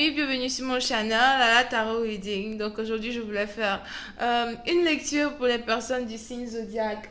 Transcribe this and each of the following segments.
Salut, bienvenue sur mon channel, à la Tarot Reading. Donc aujourd'hui, je voulais faire une lecture pour les personnes du signe zodiaque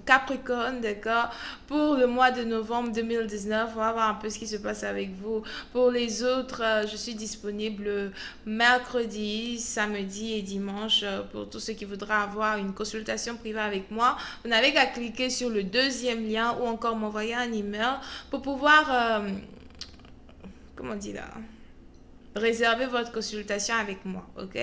Capricorne, d'accord? Pour le mois de novembre 2019, on va voir un peu ce qui se passe avec vous. Pour les autres, je suis disponible mercredi, samedi et dimanche pour tous ceux qui voudraient avoir une consultation privée avec moi. Vous n'avez qu'à cliquer sur le deuxième lien ou encore m'envoyer un email pour pouvoir, comment on dit là? Réservez votre consultation avec moi, ok?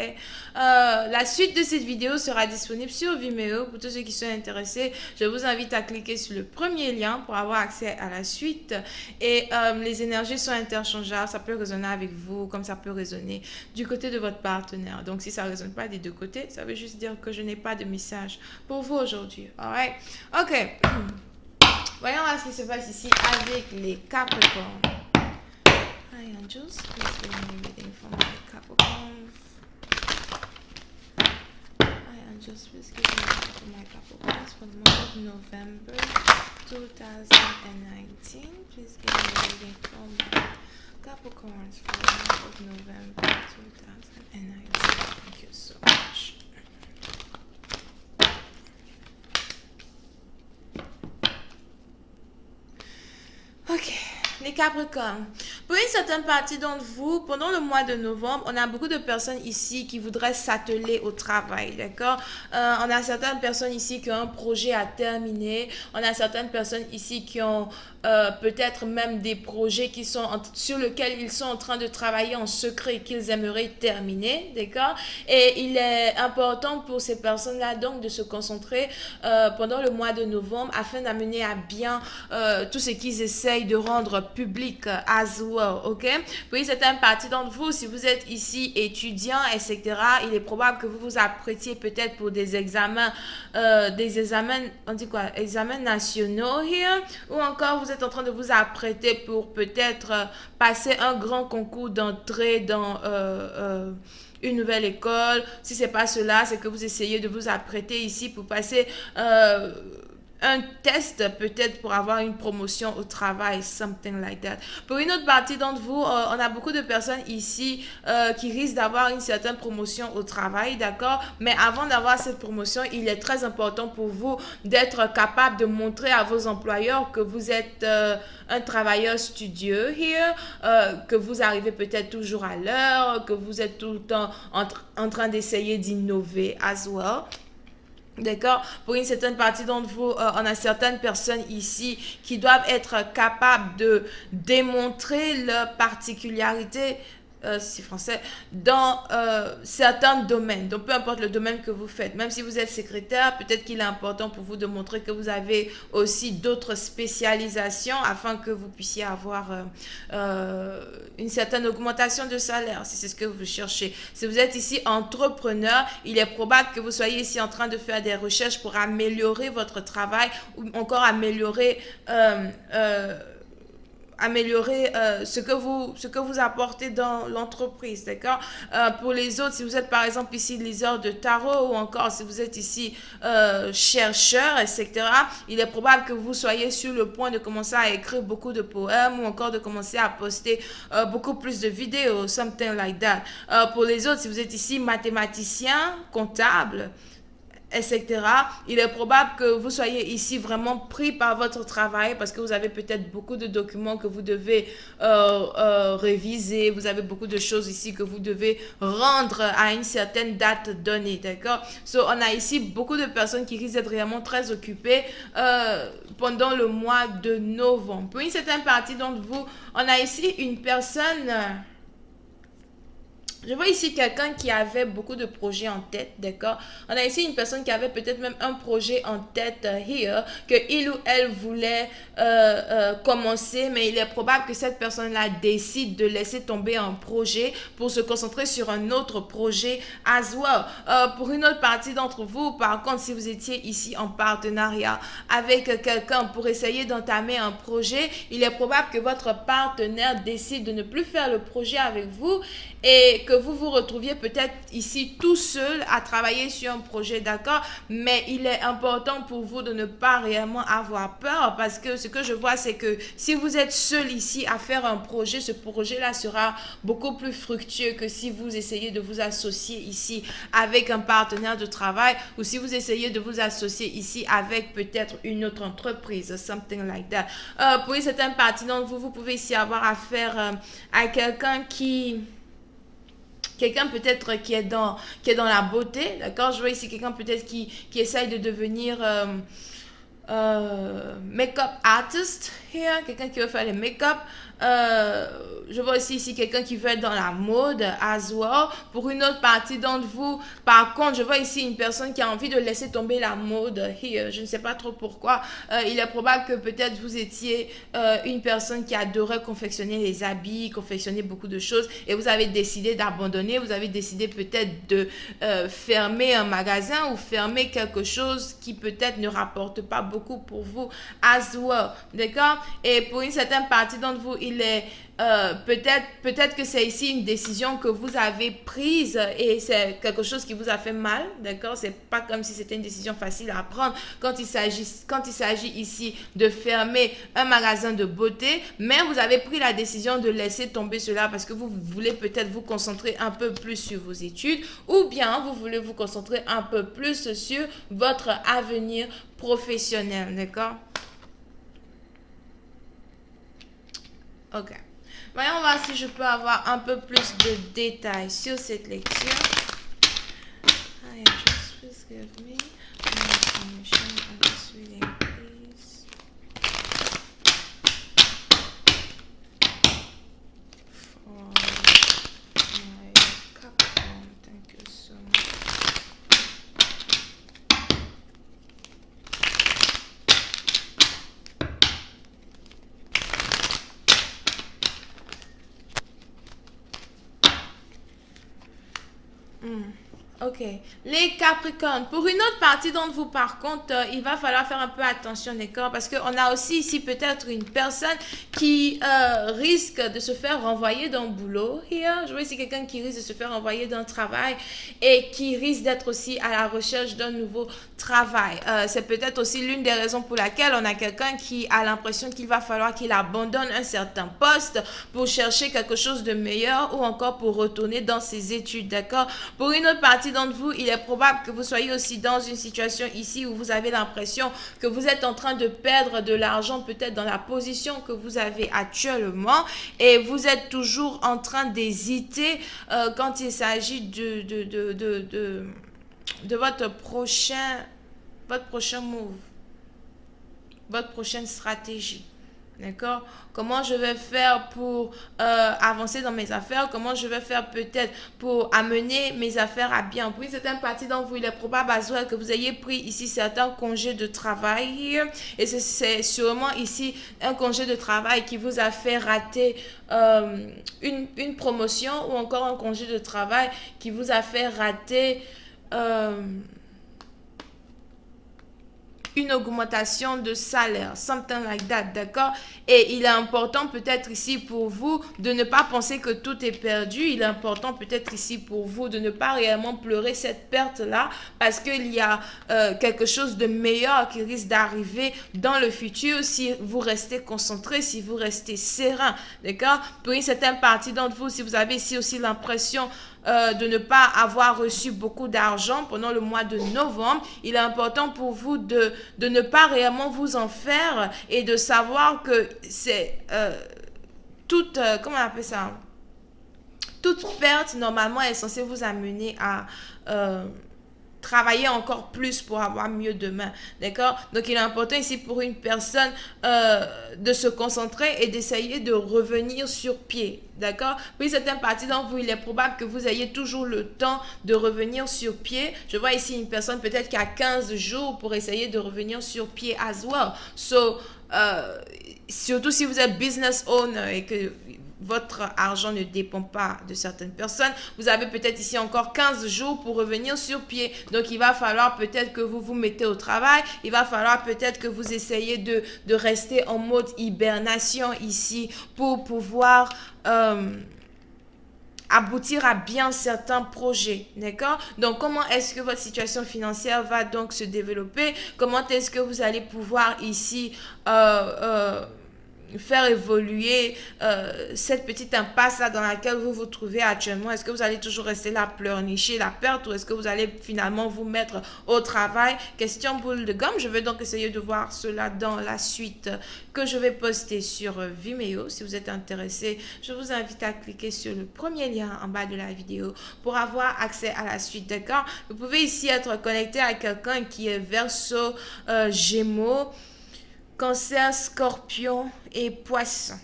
La suite de cette vidéo sera disponible sur Vimeo pour tous ceux qui sont intéressés. Je vous invite à cliquer sur le premier lien pour avoir accès à la suite. Et les énergies sont interchangeables. Ça peut résonner avec vous comme ça peut résonner du côté de votre partenaire. Donc, si ça ne résonne pas des deux côtés, ça veut juste dire que je n'ai pas de message pour vous aujourd'hui. Alright? Ok. Voyons voir ce qui se passe ici avec les Capricornes. Hi angels, please give me a reading for my Capricorns. Hi angels, please give me a reading for my Capricorns for the month of November 2019. Please give me a reading for my Capricorns for the month of November 2019. Thank you so much. Ok, les Capricornes. Pour une certaine partie d'entre vous, pendant le mois de novembre, on a beaucoup de personnes ici qui voudraient s'atteler au travail, d'accord? On a certaines personnes ici qui ont un projet à terminer. On a certaines personnes ici qui ont peut-être même des projets qui sont sur lesquels ils sont en train de travailler en secret et qu'ils aimeraient terminer, d'accord? Et il est important pour ces personnes-là donc de se concentrer pendant le mois de novembre afin d'amener à bien tout ce qu'ils essayent de rendre public as well, ok? Puis c'est une partie d'entre vous, si vous êtes ici étudiant, etc., il est probable que vous vous apprêtiez peut-être pour des examens, on dit quoi? Examens nationaux here, ou encore vous êtes en train de vous apprêter pour peut-être passer un grand concours d'entrée dans une nouvelle école. Si c'est pas cela, c'est que vous essayez de vous apprêter ici pour passer un test peut-être pour avoir une promotion au travail, something like that. Pour une autre partie d'entre vous, on a beaucoup de personnes ici qui risquent d'avoir une certaine promotion au travail, d'accord? Mais avant d'avoir cette promotion, il est très important pour vous d'être capable de montrer à vos employeurs que vous êtes un travailleur studieux here, que vous arrivez peut-être toujours à l'heure, que vous êtes tout le temps en train d'essayer d'innover as well. D'accord? Pour une certaine partie d'entre vous, on a certaines personnes ici qui doivent être capables de démontrer leur particularité, si français, dans certains domaines. Donc, peu importe le domaine que vous faites, même si vous êtes secrétaire, peut-être qu'il est important pour vous de montrer que vous avez aussi d'autres spécialisations afin que vous puissiez avoir une certaine augmentation de salaire, si c'est ce que vous cherchez. Si vous êtes ici entrepreneur, il est probable que vous soyez ici en train de faire des recherches pour améliorer votre travail ou encore améliorer ce que vous apportez dans l'entreprise, d'accord? Pour les autres, si vous êtes par exemple ici liseur de tarot ou encore si vous êtes ici chercheur, etc., il est probable que vous soyez sur le point de commencer à écrire beaucoup de poèmes ou encore de commencer à poster beaucoup plus de vidéos, something like that. Pour les autres, si vous êtes ici mathématicien, comptable, etc., il est probable que vous soyez ici vraiment pris par votre travail parce que vous avez peut-être beaucoup de documents que vous devez réviser, vous avez beaucoup de choses ici que vous devez rendre à une certaine date donnée, d'accord? So, on a ici beaucoup de personnes qui risquent d'être vraiment très occupées pendant le mois de novembre. Pour une certaine partie d'entre vous, on a ici une personne... Je vois ici quelqu'un qui avait beaucoup de projets en tête, d'accord? On a ici une personne qui avait peut-être même un projet en tête here, que il ou elle voulait commencer, mais il est probable que cette personne-là décide de laisser tomber un projet pour se concentrer sur un autre projet as well. Pour une autre partie d'entre vous, par contre, si vous étiez ici en partenariat avec quelqu'un pour essayer d'entamer un projet, il est probable que votre partenaire décide de ne plus faire le projet avec vous et que que vous vous retrouviez peut-être ici tout seul à travailler sur un projet, d'accord? Mais il est important pour vous de ne pas réellement avoir peur parce que ce que je vois, c'est que si vous êtes seul ici à faire un projet, ce projet-là sera beaucoup plus fructueux que si vous essayez de vous associer ici avec un partenaire de travail ou si vous essayez de vous associer ici avec peut-être une autre entreprise, something like that. Pour une certaine partie d'entre vous, vous pouvez ici avoir affaire à quelqu'un peut-être qui est dans la beauté, d'accord? Je vois ici quelqu'un peut-être qui essaye de devenir make-up artist here, quelqu'un qui veut faire les make-up. Je vois aussi ici quelqu'un qui veut être dans la mode as well. Pour une autre partie d'entre vous, par contre, je vois ici une personne qui a envie de laisser tomber la mode here. Je ne sais pas trop pourquoi. Il est probable que peut-être vous étiez une personne qui adorait confectionner les habits, confectionner beaucoup de choses et vous avez décidé d'abandonner. Vous avez décidé peut-être de fermer un magasin ou fermer quelque chose qui peut-être ne rapporte pas beaucoup pour vous as well. D'accord? Et pour une certaine partie d'entre vous, il est peut-être que c'est ici une décision que vous avez prise et c'est quelque chose qui vous a fait mal, d'accord? C'est pas comme si c'était une décision facile à prendre quand il s'agit ici de fermer un magasin de beauté, mais vous avez pris la décision de laisser tomber cela parce que vous voulez peut-être vous concentrer un peu plus sur vos études ou bien vous voulez vous concentrer un peu plus sur votre avenir professionnel, d'accord? Ok. Voyons voir si je peux avoir un peu plus de détails sur cette lecture. Hi, just please give me more information on this reading, please. For my Capricorn, thank you so much. Ok. Les Capricornes. Pour une autre partie d'entre vous, par contre, il va falloir faire un peu attention, d'accord? Parce qu'on a aussi ici peut-être une personne qui risque de se faire renvoyer d'un boulot. Here. Je vois ici quelqu'un qui risque de se faire renvoyer d'un travail et qui risque d'être aussi à la recherche d'un nouveau travail. C'est peut-être aussi l'une des raisons pour laquelle on a quelqu'un qui a l'impression qu'il va falloir qu'il abandonne un certain poste pour chercher quelque chose de meilleur ou encore pour retourner dans ses études, d'accord? Pour une autre partie d'entre vous, il est probable que vous soyez aussi dans une situation ici où vous avez l'impression que vous êtes en train de perdre de l'argent peut-être dans la position que vous avez actuellement et vous êtes toujours en train d'hésiter quand il s'agit de votre prochain move, votre prochaine stratégie. D'accord? Comment je vais faire pour avancer dans mes affaires? Comment je vais faire peut-être pour amener mes affaires à bien? Pour une certaine partie d'entre vous, il est probable que vous ayez pris ici certains congés de travail. Et c'est sûrement ici un congé de travail qui vous a fait rater une promotion ou encore un congé de travail qui vous a fait rater une augmentation de salaire, something like that, d'accord? Et il est important peut-être ici pour vous de ne pas penser que tout est perdu. Il est important peut-être ici pour vous de ne pas réellement pleurer cette perte-là parce qu'il y a quelque chose de meilleur qui risque d'arriver dans le futur si vous restez concentré, si vous restez serein, d'accord? Pour une certaine partie d'entre vous, si vous avez ici aussi l'impression de ne pas avoir reçu beaucoup d'argent pendant le mois de novembre, il est important pour vous de ne pas réellement vous en faire et de savoir que c'est toute, comment on appelle ça? Toute perte, normalement, est censée vous amener à travailler encore plus pour avoir mieux demain, d'accord? Donc il est important ici pour une personne de se concentrer et d'essayer de revenir sur pied, d'accord? Puis certaines parties d'entre vous, il est probable que vous ayez toujours le temps de revenir sur pied. Je vois ici une personne peut-être qui a 15 jours pour essayer de revenir sur pied as well. So, surtout si vous êtes business owner et que votre argent ne dépend pas de certaines personnes, vous avez peut-être ici encore 15 jours pour revenir sur pied. Donc, il va falloir peut-être que vous vous mettez au travail. Il va falloir peut-être que vous essayez de rester en mode hibernation ici pour pouvoir aboutir à bien certains projets, d'accord? Donc, comment est-ce que votre situation financière va donc se développer? Comment est-ce que vous allez pouvoir ici faire évoluer cette petite impasse là dans laquelle vous vous trouvez actuellement? Est-ce que vous allez toujours rester là pleurnicher la perte ou est-ce que vous allez finalement vous mettre au travail? Question boule de gomme. Je vais donc essayer de voir cela dans la suite que je vais poster sur Vimeo. Si vous êtes intéressé, je vous invite à cliquer sur le premier lien en bas de la vidéo pour avoir accès à la suite, d'accord? Vous pouvez ici être connecté à quelqu'un qui est Verseau, Gémeaux, Cancer, Scorpion et Poisson.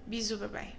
Bisous, bye bye.